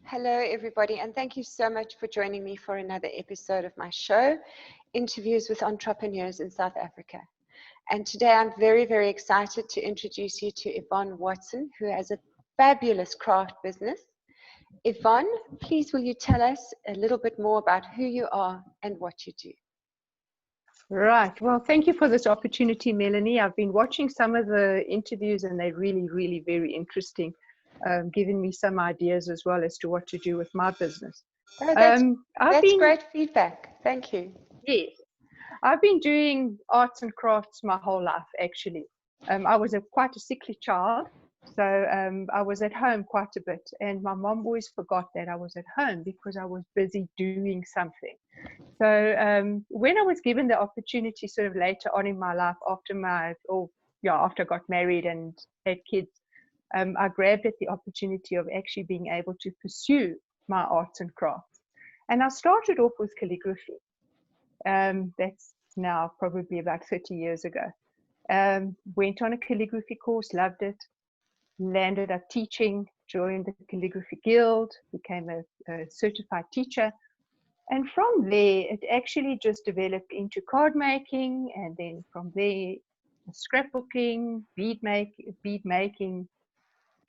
Hello, everybody, and thank you so much for joining me for another episode of my show, Interviews with Entrepreneurs in South Africa. And today I'm very, very excited to introduce you to Yvonne Watson, who has a fabulous craft business. Yvonne, please will you tell us a little bit more about who you are and what you do? Right. Well, thank you for this opportunity, Melanie. I've been watching some of the interviews and they're really, really very interesting, giving me some ideas as well as to what to do with my business. Oh, that's great feedback. Thank you. Yes. I've been doing arts and crafts my whole life, actually. I was quite a sickly child, so I was at home quite a bit. And my mom always forgot that I was at home because I was busy doing something. So when I was given the opportunity sort of later on in my life after I got married and had kids, I grabbed at the opportunity of actually being able to pursue my arts and crafts. And I started off with calligraphy. That's now probably about 30 years ago. Went on a calligraphy course, loved it, landed up teaching, joined the calligraphy guild, became a certified teacher. And from there, it actually just developed into card making, and then from there, scrapbooking, bead making,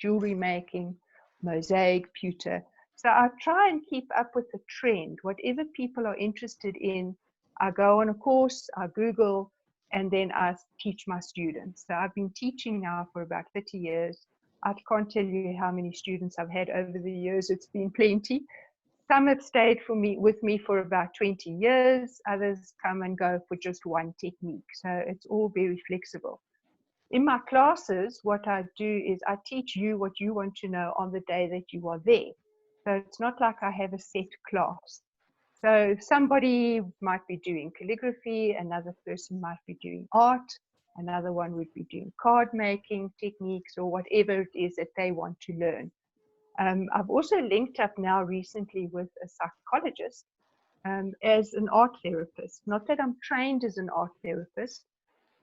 jewelry making, mosaic, pewter. So I try and keep up with the trend. Whatever people are interested in, I go on a course, I Google, and then I teach my students. So I've been teaching now for about 30 years. I can't tell you how many students I've had over the years. It's been plenty. Some have stayed with me for about 20 years. Others come and go for just one technique. So it's all very flexible. In my classes, what I do is I teach you what you want to know on the day that you are there. So it's not like I have a set class. So somebody might be doing calligraphy, another person might be doing art, another one would be doing card making techniques or whatever it is that they want to learn. I've also linked up now recently with a psychologist as an art therapist. Not that I'm trained as an art therapist,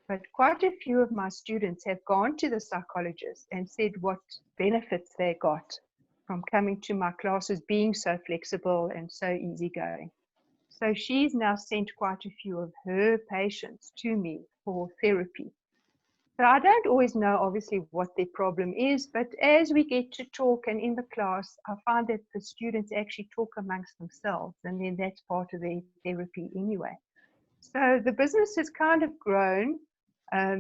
but quite a few of my students have gone to the psychologist and said what benefits they got from coming to my classes, being so flexible and so easygoing. So she's now sent quite a few of her patients to me for therapy. So I don't always know, obviously, what their problem is, but as we get to talk and in the class, I find that the students actually talk amongst themselves, and then that's part of their therapy anyway. So the business has kind of grown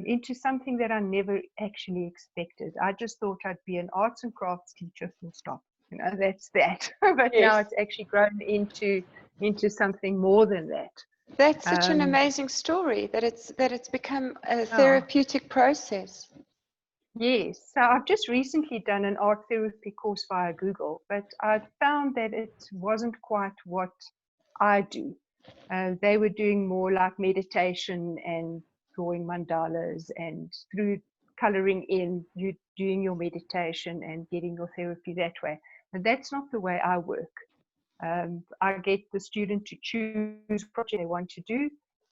into something that I never actually expected. I just thought I'd be an arts and crafts teacher, full stop. You know, that's that. But yes. Now it's actually grown into something more than that. That's such an amazing story that it's become a therapeutic process. Yes, so I've just recently done an art therapy course via Google, but I found that it wasn't quite what I do. They were doing more like meditation and drawing mandalas, and through coloring in, you doing your meditation and getting your therapy that way. And that's not the way I work. I get the student to choose the project they want to do,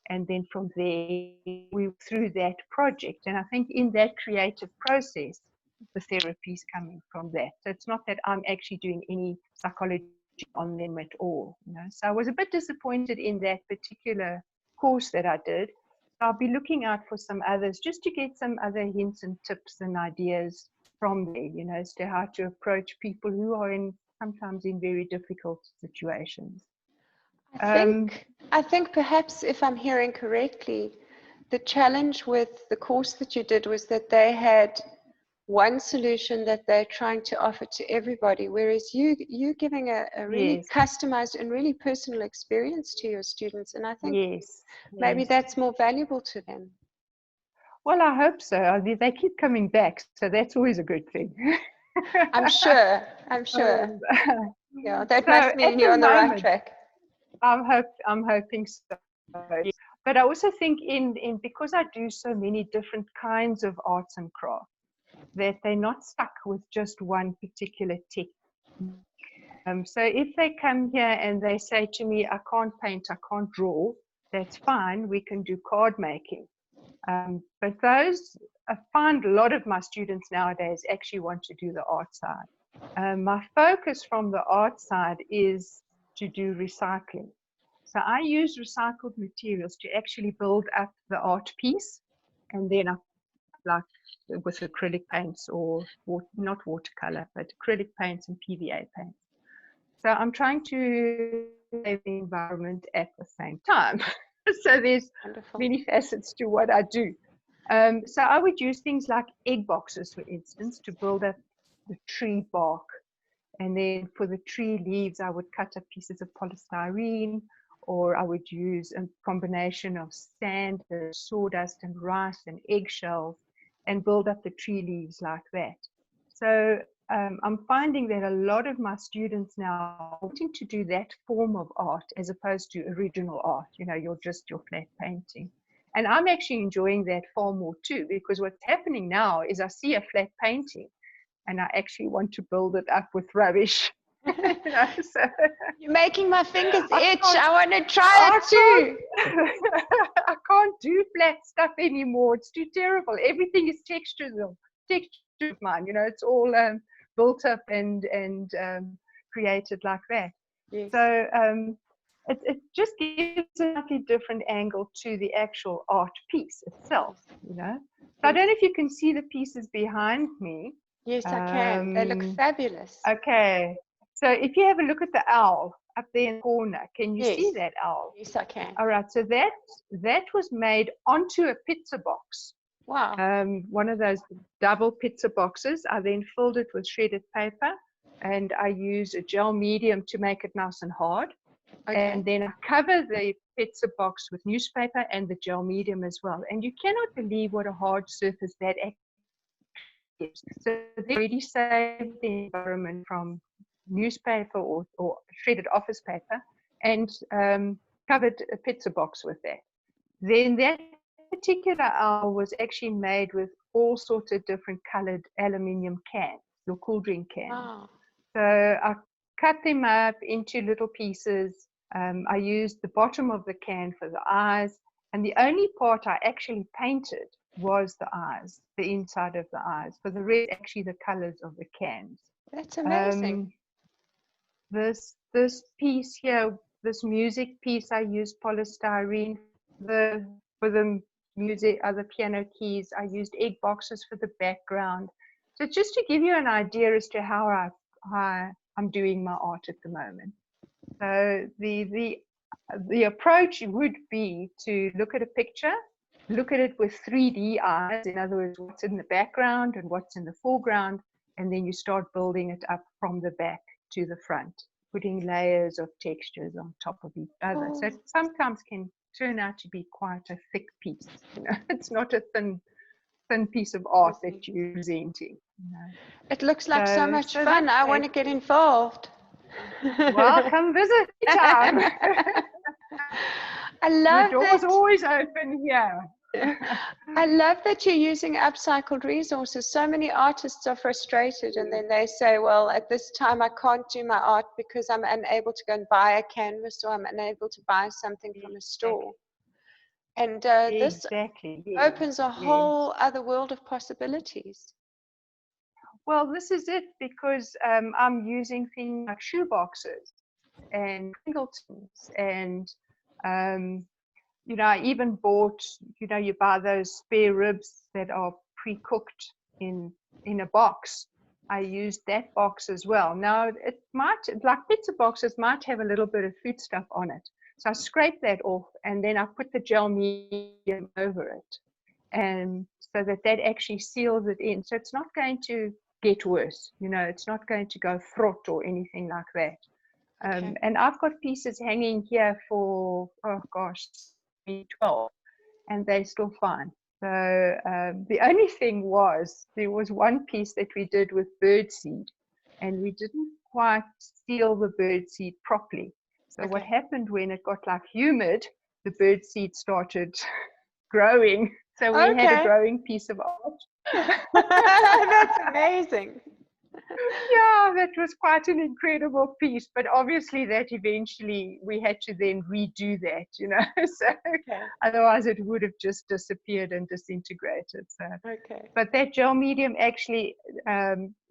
and then from there we through that project. And I think in that creative process, the therapy is coming from that. So it's not that I'm actually doing any psychology on them at all. You know? So I was a bit disappointed in that particular course that I did. So I'll be looking out for some others just to get some other hints and tips and ideas from there, you know, as to how to approach people who are sometimes in very difficult situations. I think perhaps, if I'm hearing correctly, the challenge with the course that you did was that they had one solution that they're trying to offer to everybody, whereas you're giving a really customized and really personal experience to your students. And I think maybe that's more valuable to them. Well, I hope so. They keep coming back, so that's always a good thing. I'm sure. Yeah, that must mean you're on the right track. I'm hoping so. But I also think because I do so many different kinds of arts and crafts, that they're not stuck with just one particular technique. So if they come here and they say to me, I can't paint, I can't draw, that's fine. We can do card making. But I find a lot of my students nowadays actually want to do the art side. My focus from the art side is to do recycling. So I use recycled materials to actually build up the art piece, and then I like with acrylic paints or not watercolor, but acrylic paints and PVA paints. So I'm trying to save the environment at the same time. So there's Wonderful. many facets to what I do. So I would use things like egg boxes, for instance, to build up the tree bark. And then for the tree leaves, I would cut up pieces of polystyrene, or I would use a combination of sand, sawdust, and rice and eggshells, and build up the tree leaves like that. So I'm finding that a lot of my students now are wanting to do that form of art as opposed to original art, you know, your flat painting. And I'm actually enjoying that far more too, because what's happening now is I see a flat painting and I actually want to build it up with rubbish. You know, so You're making my fingers itch. I want to try it too. I can't do flat stuff anymore. It's too terrible. Everything is texture of mine. You know, it's all built up and created like that. Yes. So it just gives a slightly different angle to the actual art piece itself. You know, so I don't know if you can see the pieces behind me. Yes, I can. They look fabulous. Okay. So if you have a look at the owl up there in the corner, can you see that owl? Yes, I can. All right. So that was made onto a pizza box. Wow. One of those double pizza boxes. I then filled it with shredded paper, and I use a gel medium to make it nice and hard. Okay. And then I cover the pizza box with newspaper and the gel medium as well. And you cannot believe what a hard surface that is. So they already saved the environment from newspaper or shredded office paper, and covered a pizza box with that. Then that particular owl was actually made with all sorts of different colored aluminium cans, your cool drink cans. Wow. So I cut them up into little pieces. I used the bottom of the can for the eyes, and the only part I actually painted was the eyes, the inside of the eyes. For the rest, actually the colors of the cans. That's amazing. This piece here, this music piece, I used polystyrene. For the music, other piano keys, I used egg boxes for the background. So just to give you an idea as to how I'm doing my art at the moment. So the approach would be to look at a picture, look at it with 3D eyes. In other words, what's in the background and what's in the foreground, and then you start building it up from the back to the front, putting layers of textures on top of each other. So it sometimes can turn out to be quite a thick piece. You know, it's not a thin piece of art that you're presenting. You know. It looks like so much fun. I want to get involved. Well, come visit anytime. I love the door's always open here. I love that you're using upcycled resources. So many artists are frustrated and then they say, well, at this time I can't do my art because I'm unable to go and buy a canvas, or I'm unable to buy something from a store. And this opens a whole other world of possibilities. Well, this is it, because I'm using things like shoe boxes and Pringletons, and you know, I even bought, you know, you buy those spare ribs that are pre-cooked in a box. I used that box as well. Now, it might, like pizza boxes, might have a little bit of food stuff on it. So I scrape that off, and then I put the gel medium over it, and so that actually seals it in. So it's not going to get worse. You know, it's not going to go frot or anything like that. Okay. And I've got pieces hanging here for, oh gosh, 12, and they're still fine. So the only thing was, there was one piece that we did with birdseed, and we didn't quite seal the birdseed properly. So what happened when it got like humid, the birdseed started growing. So we had a growing piece of art. That's amazing. Yeah, that was quite an incredible piece, but obviously that eventually we had to then redo that, you know, so Okay. otherwise it would have just disappeared and disintegrated. So, Okay. but that gel medium actually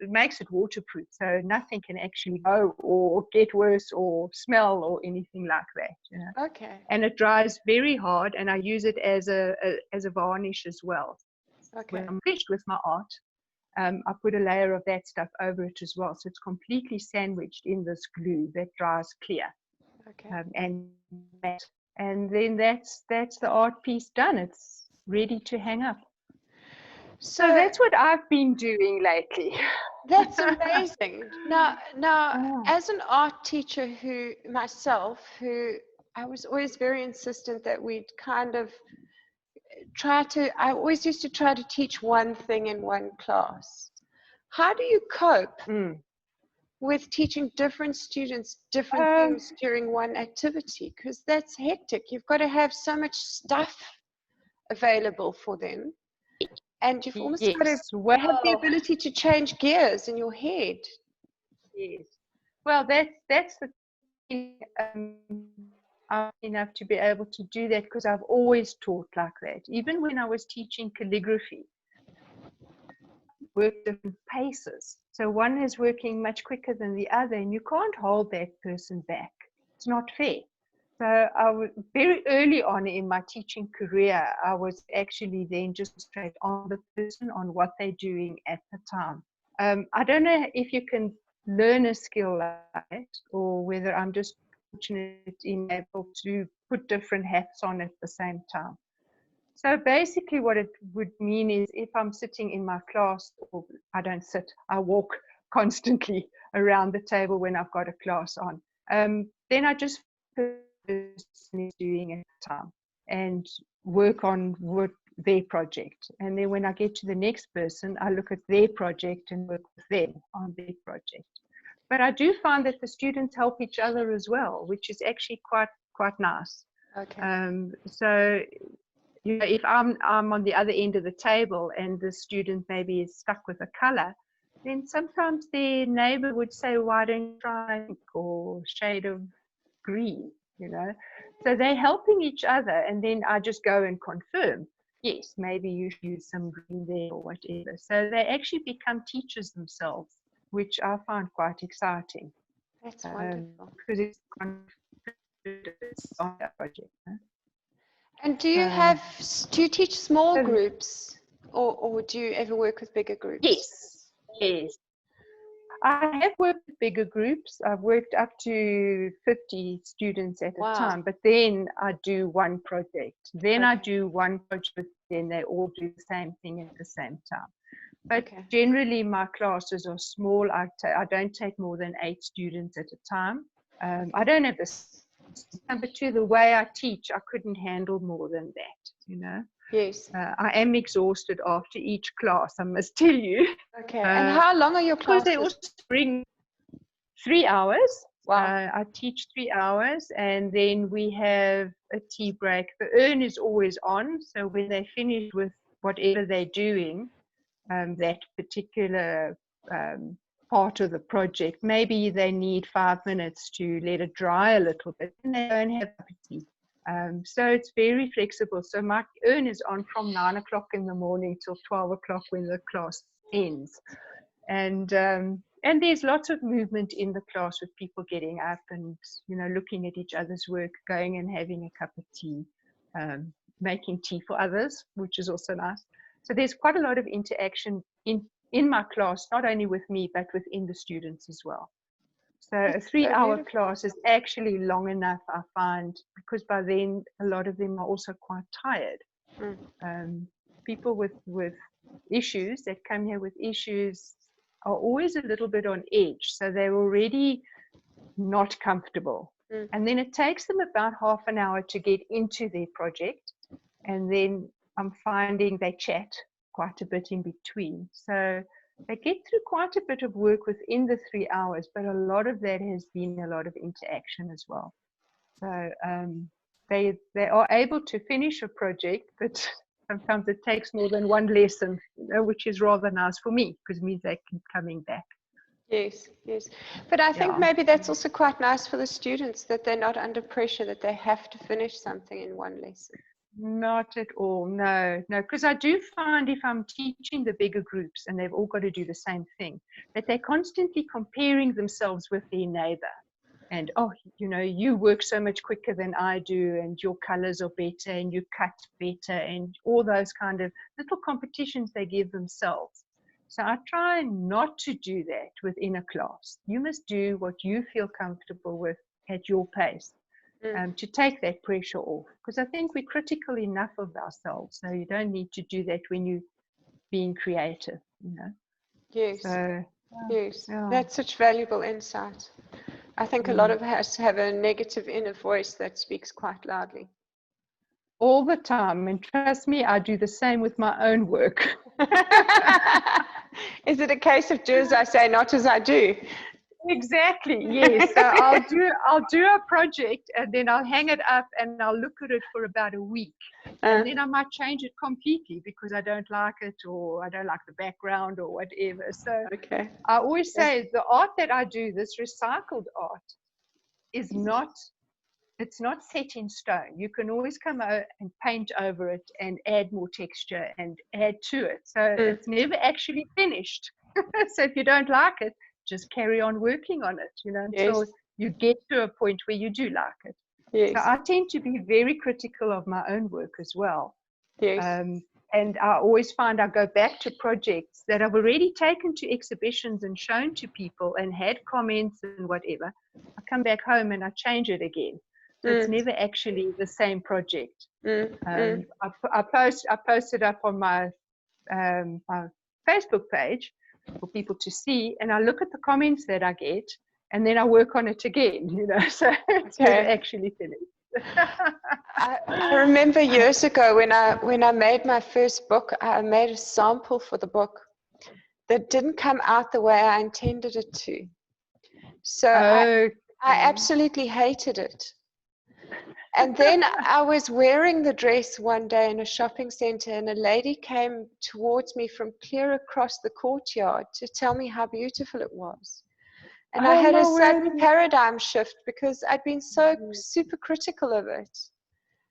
makes it waterproof, so nothing can actually go or get worse or smell or anything like that, you know. Okay. And it dries very hard, and I use it as a varnish as well. Okay. When I'm finished with my art, I put a layer of that stuff over it as well. So it's completely sandwiched in this glue that dries clear. Okay. And then that's the art piece done. It's ready to hang up. So that's what I've been doing lately. That's amazing. Now, Oh. as an art teacher who I was always very insistent that we'd kind of I always used to try to teach one thing in one class. How do you cope with teaching different students different things during one activity? Because that's hectic. You've got to have so much stuff available for them. And you've almost got to Yes, have the well, ability to change gears in your head. yes. Well, that's the thing. I'm enough to be able to do that because I've always taught like that. Even when I was teaching calligraphy, work different paces. So one is working much quicker than the other, and you can't hold that person back. It's not fair. So I was very early on in my teaching career, I was actually then just straight on the person on what they're doing at the time. I don't know if you can learn a skill like that, or whether I'm just fortunate in able to put different hats on at the same time. So basically what it would mean is if I'm sitting in my class, or I don't sit, I walk constantly around the table when I've got a class on, then I just is doing at the time and work on their project. And then when I get to the next person, I look at their project and work with them on their project. But I do find that the students help each other as well, which is actually quite nice. Okay. So you know, if I'm on the other end of the table and the student maybe is stuck with a color, then sometimes their neighbor would say, why don't you try pink or shade of green, you know? So they're helping each other, and then I just go and confirm, yes, maybe you should use some green there or whatever. So they actually become teachers themselves, which I find quite exciting. That's wonderful. Because it's on that project. Huh? And do you teach small groups, or do you ever work with bigger groups? Yes. I have worked with bigger groups. I've worked up to 50 students at a time, but then I do one project. I do one project, then they all do the same thing at the same time. But generally my classes are small. I don't take more than 8 students at a time. I don't have this number 2, the way I teach, I couldn't handle more than that, you know. Yes. I am exhausted after each class, I must tell you. Okay. And how long are your classes? Because they also bring 3 hours. Wow. I teach 3 hours, and then we have a tea break. The urn is always on, so when they finish with whatever they're doing, that particular part of the project, maybe they need 5 minutes to let it dry a little bit, and they don't have tea. So it's very flexible. So my urn is on from 9 o'clock in the morning till 12 o'clock when the class ends. And there's lots of movement in the class with people getting up and, you know, looking at each other's work, going and having a cup of tea, making tea for others, which is also nice. So there's quite a lot of interaction in my class, not only with me, but within the students as well. So a 3-hour class is actually long enough, I find, because by then a lot of them are also quite tired. People with issues that come here with issues are always a little bit on edge. So they're already not comfortable. And then it takes them about half an hour to get into their project. And then I'm finding they chat quite a bit in between. So they get through quite a bit of work within the 3 hours, but a lot of that has been a lot of interaction as well. So they are able to finish a project, but sometimes it takes more than one lesson, you know, which is rather nice for me because it means they keep coming back. Yes, yes. But I think Yeah. maybe that's also quite nice for the students, that they're not under pressure that they have to finish something in one lesson. Not at all. No, no. Because I do find if I'm teaching the bigger groups and they've all got to do the same thing, that they're constantly comparing themselves with their neighbor. And, oh, you know, you work so much quicker than I do, and your colors are better, and you cut better, and all those kind of little competitions they give themselves. So I try not to do that within a class. You must do what you feel comfortable with at your pace. To take that pressure off, because I think we're critical enough of ourselves, so you don't need to do that when you're being creative, you know. Yes, So yes. yeah, That's such valuable insight. I think a lot of us have a negative inner voice that speaks quite loudly. all the time, and trust me, I do the same with my own work. Is it a case of do as I say, not as I do? Exactly, yes. So I'll do a project, and then I'll hang it up and I'll look at it for about a week. And then I might change it completely because I don't like it, or I don't like the background or whatever. So Okay. I always say the art that I do, this recycled art, is not, it's not set in stone. You can always come out and paint over it and add more texture and add to it. So it's never actually finished. So if you don't like it, just carry on working on it, you know, until you get to a point where you do like it. Yes. So I tend to be very critical of my own work as well. Yes. And I always find I go back to projects that I've already taken to exhibitions and shown to people and had comments and whatever. I come back home and I change it again. So it's never actually the same project. I posted up on my Facebook page for people to see, and I look at the comments that I get, and then I work on it again, you know, so it's never actually finished. I remember years ago when I made my first book, I made a sample for the book that didn't come out the way I intended it to. So I absolutely hated it. And then I was wearing the dress one day in a shopping center, and a lady came towards me from clear across the courtyard to tell me how beautiful it was. And I had a sudden paradigm shift because I'd been so super critical of it.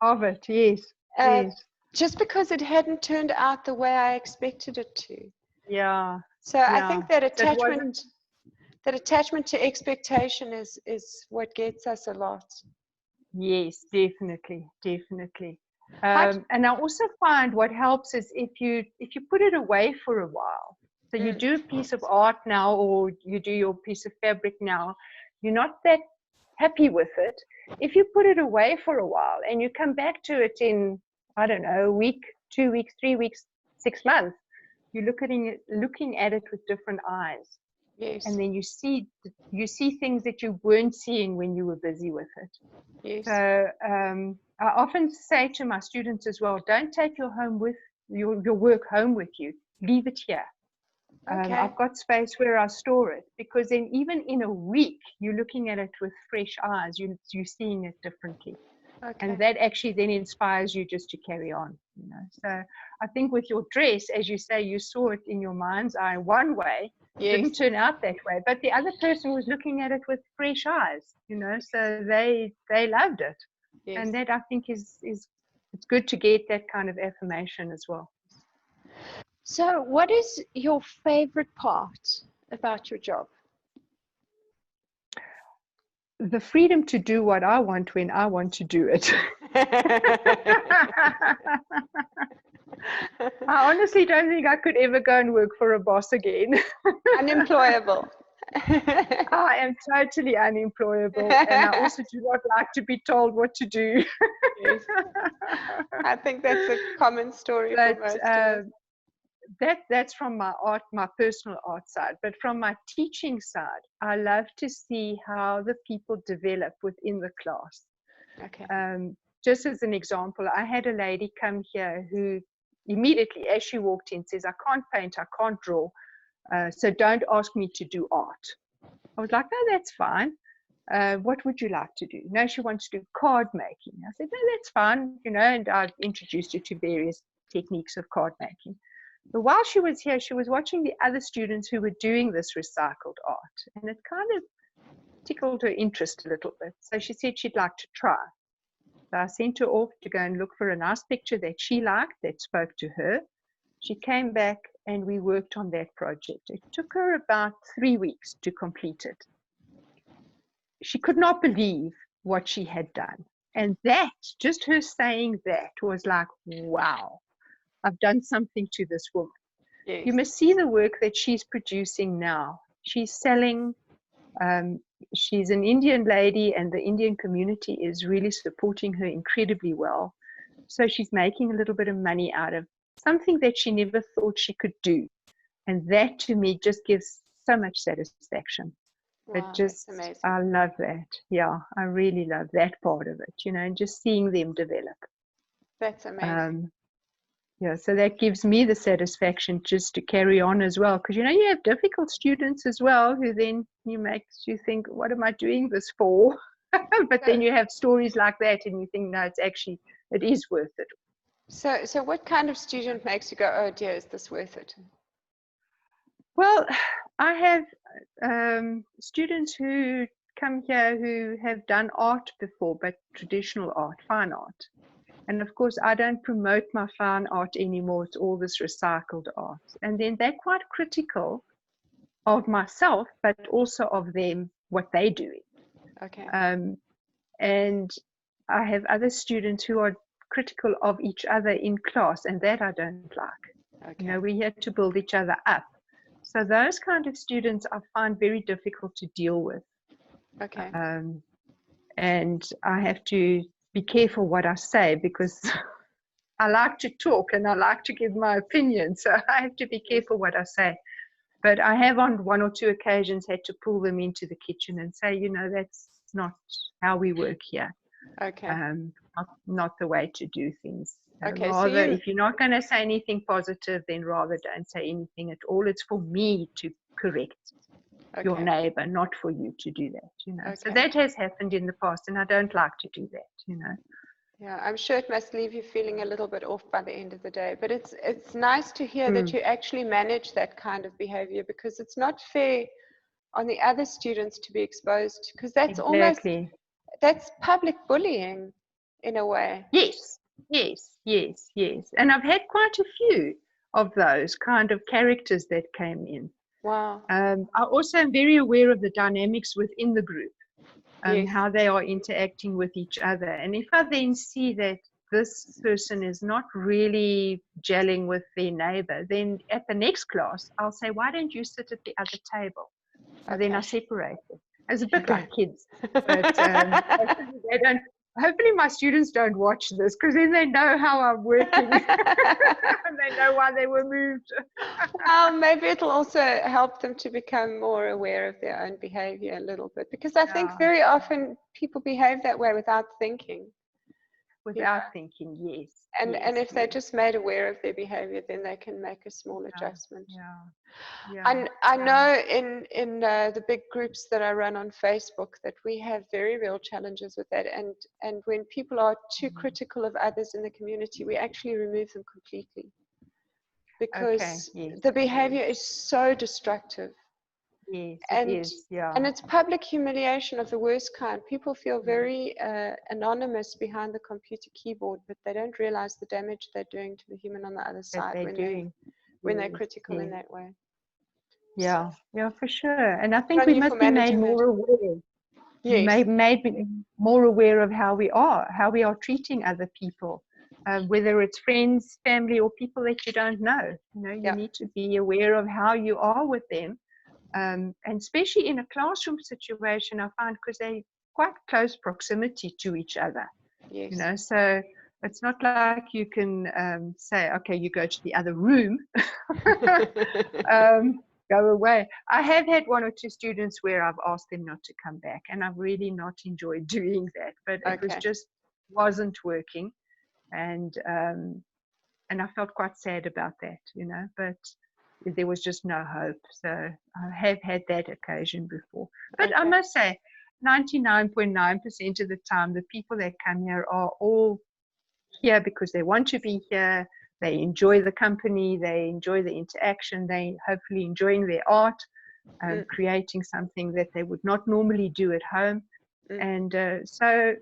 Of it, yes. Yes. Just because it hadn't turned out the way I expected it to. Yeah. So I think that attachment to expectation is what gets us a lot. Yes, definitely, definitely. And I also find what helps is if you put it away for a while. So you do a piece of art now, or you do your piece of fabric now, you're not that happy with it. If you put it away for a while and you come back to it in, I don't know, a week, 2 weeks, 3 weeks, 6 months, you're looking at it with different eyes. Yes. And then you see things that you weren't seeing when you were busy with it. Yes. So I often say to my students as well, don't take your work home with you. Leave it here. Okay. I've got space where I store it, because then even in a week, you're looking at it with fresh eyes. You're seeing it differently. Okay. And that actually then inspires you just to carry on, you know. So I think with your dress, as you say, you saw it in your mind's eye one way. It didn't turn out that way, but the other person was looking at it with fresh eyes, you know, so they loved it. Yes. And that, I think, is it's good to get that kind of affirmation as well. So what is your favorite part about your job? The freedom to do what I want when I want to do it. I honestly don't think I could ever go and work for a boss again. Unemployable. I am totally unemployable, and I also do not like to be told what to do. Yes. I think that's a common story for most of us. That's from my personal art side. But from my teaching side, I love to see how the people develop within the class. Okay. Just as an example, I had a lady come here who immediately, as she walked in, says, I can't paint, I can't draw, so don't ask me to do art. I was like, no, that's fine. What would you like to do? No, she wants to do card making. I said, no, that's fine, you know, and I introduced her to various techniques of card making. But while she was here, she was watching the other students who were doing this recycled art, and it kind of tickled her interest a little bit. So she said she'd like to try. So I sent her off to go and look for a nice picture that she liked, that spoke to her. She came back and we worked on that project. It took her about 3 weeks to complete it. She could not believe what she had done. And that, just her saying that, was like, wow, I've done something to this woman. Yes. You must see the work that she's producing now. She's selling, she's an Indian lady, and the Indian community is really supporting her incredibly well. So she's making a little bit of money out of something that she never thought she could do. And that to me just gives so much satisfaction. Wow, It just, that's amazing. I love that. Yeah, I really love that part of it, you know, and just seeing them develop. That's amazing. Yeah, so that gives me the satisfaction just to carry on as well. Because, you know, you have difficult students as well who then makes you think, what am I doing this for? But then you have stories like that and you think, no, it is worth it. So what kind of student makes you go, oh dear, is this worth it? Well, I have students who come here who have done art before, but traditional art, fine art. And of course, I don't promote my fine art anymore. It's all this recycled art. And then they're quite critical of myself, but also of them, what they're doing. Okay. And I have other students who are critical of each other in class, and that I don't like. Okay. You know, we're here to build each other up. So those kind of students I find very difficult to deal with. Okay. And I have to be careful what I say, because I like to talk and I like to give my opinion. So I have to be careful what I say. But I have on 1 or 2 occasions had to pull them into the kitchen and say, you know, that's not how we work here. Okay. Not the way to do things. Okay, Rather, if you're not going to say anything positive, then rather don't say anything at all. It's for me to correct your neighbor, not for you to do that, you know. So that has happened in the past, and I don't like to do that, you know. Yeah, I'm sure it must leave you feeling a little bit off by the end of the day, but it's nice to hear that you actually manage that kind of behavior, because it's not fair on the other students to be exposed, because that's almost, that's public bullying in a way. Yes. And I've had quite a few of those kind of characters that came in. Wow. I also am very aware of the dynamics within the group. How they are interacting with each other. And if I then see that this person is not really gelling with their neighbor, then at the next class, I'll say, why don't you sit at the other table? And then I separate them. It's a bit like kids. But they don't. Hopefully my students don't watch this, because then they know how I'm working. And they know why they were moved. Well, maybe it'll also help them to become more aware of their own behavior a little bit, because I think very often people behave that way without thinking. Thinking, yes. And if they're just made aware of their behavior, then they can make a small adjustment. I know in the big groups that I run on Facebook that we have very real challenges with that. And when people are too critical of others in the community, we actually remove them completely, because the behavior is so destructive. Yes, and, it is, and it's public humiliation of the worst kind. People feel very anonymous behind the computer keyboard, but they don't realize the damage they're doing to the human on the other side when they're critical in that way. Yeah, for sure. And I think we must be made more aware. Made more aware of how we are treating other people, whether it's friends, family, or people that you don't know. You know, you need to be aware of how you are with them. And especially in a classroom situation, I find, because they're quite close proximity to each other. You know, so it's not like you can say, okay, you go to the other room, go away. I have had 1 or 2 students where I've asked them not to come back, and I've really not enjoyed doing that, but it was just wasn't working. And I felt quite sad about that, you know, but there was just no hope. So I have had that occasion before. But I must say, 99.9% of the time, the people that come here are all here because they want to be here. they enjoy the company, they enjoy the interaction, they hopefully enjoying their art, creating something that they would not normally do at home. And so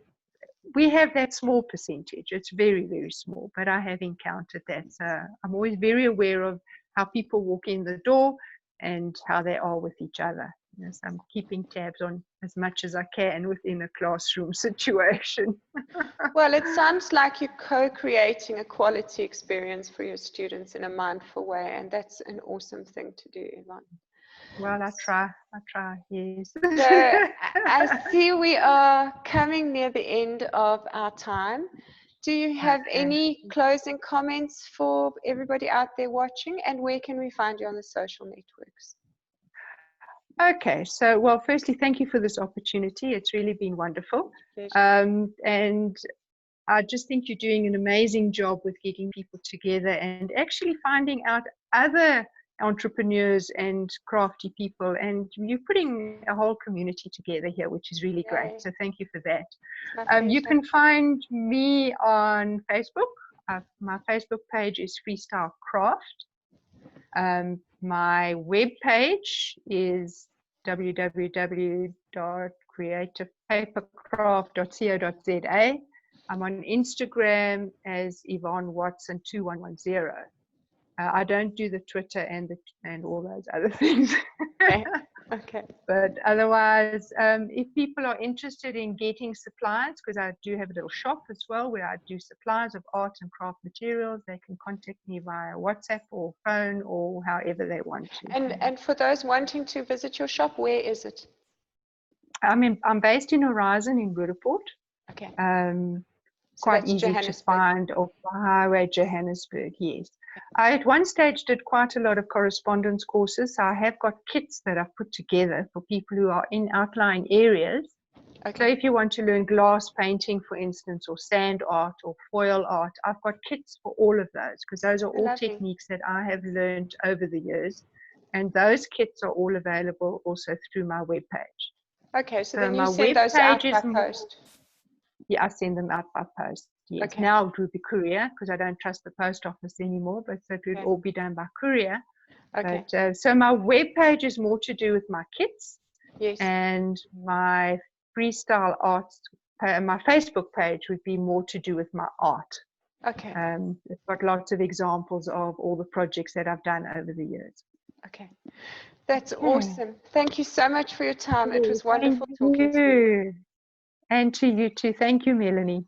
we have that small percentage. It's very, very small, but I have encountered that. So I'm always very aware of how people walk in the door and how they are with each other. So I'm keeping tabs on as much as I can within a classroom situation. Well, it sounds like you're co-creating a quality experience for your students in a mindful way, and that's an awesome thing to do, Yvonne. Well, I try, yes. So I see we are coming near the end of our time. Do you have any closing comments for everybody out there watching, and where can we find you on the social networks? Okay, so, well, firstly, thank you for this opportunity. It's really been wonderful. And I just think you're doing an amazing job with getting people together and actually finding out other entrepreneurs and crafty people, and you're putting a whole community together here, which is really great. So thank you for that. You can find me on Facebook. My Facebook page is Freestyle Craft. My web page is www.creativepapercraft.co.za. I'm on Instagram as Yvonne Watson 2110. I don't do the Twitter and all those other things. Okay. But otherwise, if people are interested in getting supplies, because I do have a little shop as well where I do supplies of art and craft materials, they can contact me via WhatsApp or phone or however they want to. And for those wanting to visit your shop, where is it? I'm based in Horizon in Roodepoort. Okay. Quite easy to find off the highway, Johannesburg, yes. I at one stage did quite a lot of correspondence courses. So I have got kits that I've put together for people who are in outlying areas. So if you want to learn glass painting, for instance, or sand art or foil art, I've got kits for all of those, because those are all techniques that I have learned over the years. And those kits are all available also through my webpage. Okay, so then you send those out by post. Yeah, I send them out by post. Yes. Now it would be courier, because I don't trust the post office anymore, but so it would all be done by courier. But so my webpage is more to do with my kits. Yes. And my freestyle art, my Facebook page would be more to do with my art. Okay. It's got lots of examples of all the projects that I've done over the years. Okay. That's awesome. Thank you so much for your time. It was wonderful talking to you. And to you too. Thank you, Melanie.